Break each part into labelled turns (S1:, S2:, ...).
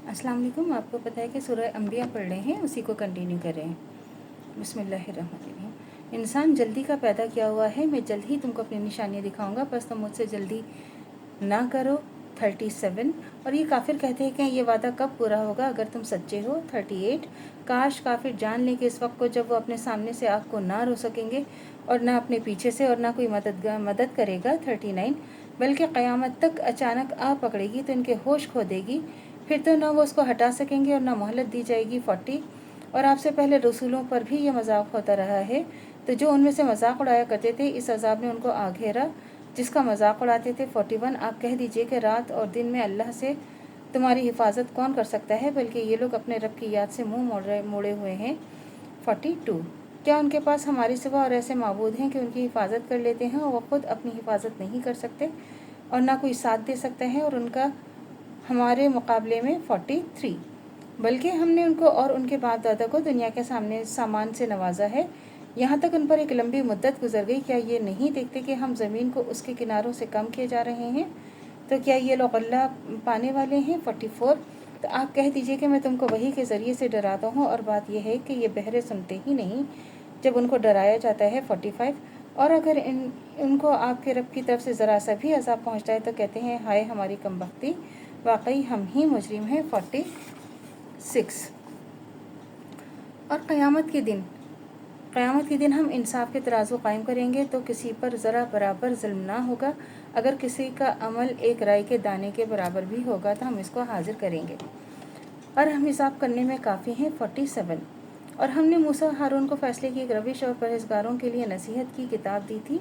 S1: अस्सलाम वालेकुम। आपको पता है कि सूरह अंबिया पढ़ रहे हैं, उसी को कंटिन्यू कर रहे हैं। बिस्मिल्लाहिर्रहमानिर्रहीम। इंसान जल्दी का पैदा किया हुआ है, मैं जल्द ही तुमको अपनी निशानियाँ दिखाऊंगा, बस तुम मुझसे जल्दी ना करो। 37। और ये काफिर कहते हैं कि ये वादा कब पूरा होगा अगर तुम सच्चे हो। 38। काश काफिर जान लें कि इस वक्त को जब वो अपने सामने से आग को ना रो सकेंगे और ना अपने पीछे से और ना कोई मदद करेगा। 39। बल्कि क़यामत तक अचानक आ पकड़ेगी तो इनके होश खो देगी, फिर तो ना वो उसको हटा सकेंगे और ना मोहलत दी जाएगी। 40। और आपसे पहले रसूलों पर भी ये मजाक होता रहा है, तो जो उनमें से मजाक उड़ाया करते थे इस अजाब ने उनको आ घेरा जिसका मजाक उड़ाते थे। 41। आप कह दीजिए कि रात और दिन में अल्लाह से तुम्हारी हिफाजत कौन कर सकता है, बल्कि ये लोग अपने रब की याद से मुंह मोड़े हुए हैं। 42। क्या उनके पास हमारे सिवा और ऐसे माबूद हैं कि उनकी हिफाजत कर लेते हैं और वो खुद अपनी हिफाजत नहीं कर सकते और ना कोई साथ दे सकता है और उनका हमारे मुकाबले में। 43। बल्कि हमने उनको और उनके बाप दादा को दुनिया के सामान से नवाजा है, यहाँ तक उन पर एक लंबी मुद्दत गुजर गई। क्या ये नहीं देखते कि हम ज़मीन को उसके किनारों से कम किए जा रहे हैं? तो क्या ये लोग अल्लाह पाने वाले हैं? 44। तो आप कह दीजिए कि मैं तुमको वही के ज़रिए से डराता हूँ और बात यह है कि ये बहरे सुनते ही नहीं जब उनको डराया जाता है। 45। और अगर उनको आपके रब की तरफ से ज़रा सा भी अज़ाब पहुँचता है तो कहते हैं हाय हमारी कमबख्ती, वाकई हम ही मुजरिम हैं। 46। और क़यामत के दिन हम इंसाफ के तराजू कायम करेंगे तो किसी पर ज़रा बराबर जुल्म ना होगा। अगर किसी का अमल एक राई के दाने के बराबर भी होगा तो हम इसको हाजिर करेंगे और हम हिसाब करने में काफ़ी हैं। 47। और हमने मूसा हारून को फैसले की एक रविश और परहेजगारों के लिए नसीहत की किताब दी थी।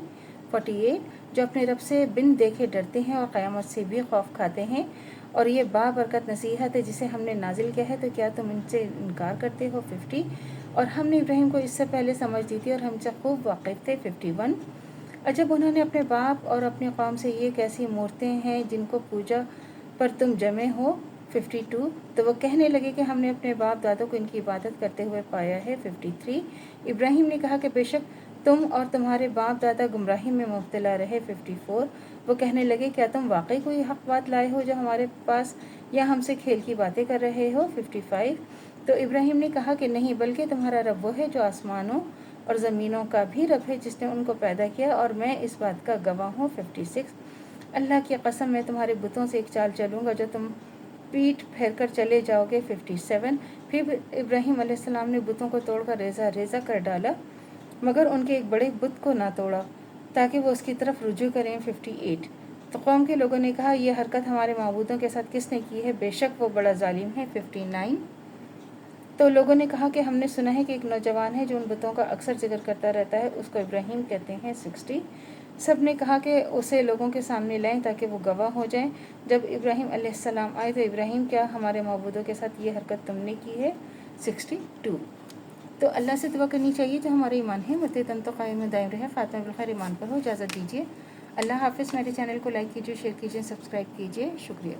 S1: 48। जो अपने रब से बिन देखे डरते हैं और क़यामत से भी खौफ खाते हैं, और ये बाबरकत नसीहत है जिसे हमने नाजिल किया है, तो क्या तुम इनसे इनकार करते हो। 50। और हमने इब्राहिम को इससे पहले समझ दी थी और हमसे खूब वाकिफ़ थे। 51। और जब उन्होंने अपने बाप और अपनी कौम से ये कैसी मूर्तें हैं जिनको पूजा पर तुम जमे हो। 52। तो वो कहने लगे कि हमने अपने बाप दादों को इनकी इबादत करते हुए पाया है। 53। इब्राहिम ने कहा कि बेशक तुम और तुम्हारे बाप दादा गुमराही में मुब्तला रहे। 54। वो कहने लगे क्या तुम वाकई कोई हक बात लाए हो जो हमारे पास, या हमसे खेल की बातें कर रहे हो। 55। तो इब्राहिम ने कहा कि नहीं, बल्कि तुम्हारा रब वो है जो आसमानों और ज़मीनों का भी रब है, जिसने उनको पैदा किया और मैं इस बात का गवाह हूँ। 56। अल्लाह की कसम मैं तुम्हारे बुतों से एक चाल चलूँगा जो तुम पीठ फेर कर चले जाओगे। 57। फिर इब्राहिम अलैहिस्सलाम ने बुतों को तोड़कर रेज़ा रेज़ा कर डाला, मगर उनके एक बड़े बुत को ना तोड़ा ताकि वो उसकी तरफ रुजू करें। 58। तो कौम के लोगों ने कहा यह हरकत हमारे माबूदों के साथ किसने की है, बेशक वो बड़ा जालिम है। 59। तो लोगों ने कहा कि हमने सुना है कि एक नौजवान है जो उन बुतों का अक्सर जिक्र करता रहता है, उसको इब्राहिम कहते हैं। 60। सब ने कहा कि उसे लोगों के सामने लाएं ताकि वो गवाह हो जाएं। जब इब्राहिम अलैहिस्सलाम आए तो इब्राहिम क्या हमारे माबूदों के साथ ये हरकत तुमने की है। 62। तो अल्लाह से दुआ करनी चाहिए जो हमारा ईमान है मत तन तो कायम दायम रहे, फ़ातिमा बिल खैर ईमान पर हो। इजाज़त दीजिए। अल्लाह हाफ़िज़। मेरे चैनल को लाइक कीजिए, शेयर कीजिए, सब्सक्राइब कीजिए। शुक्रिया।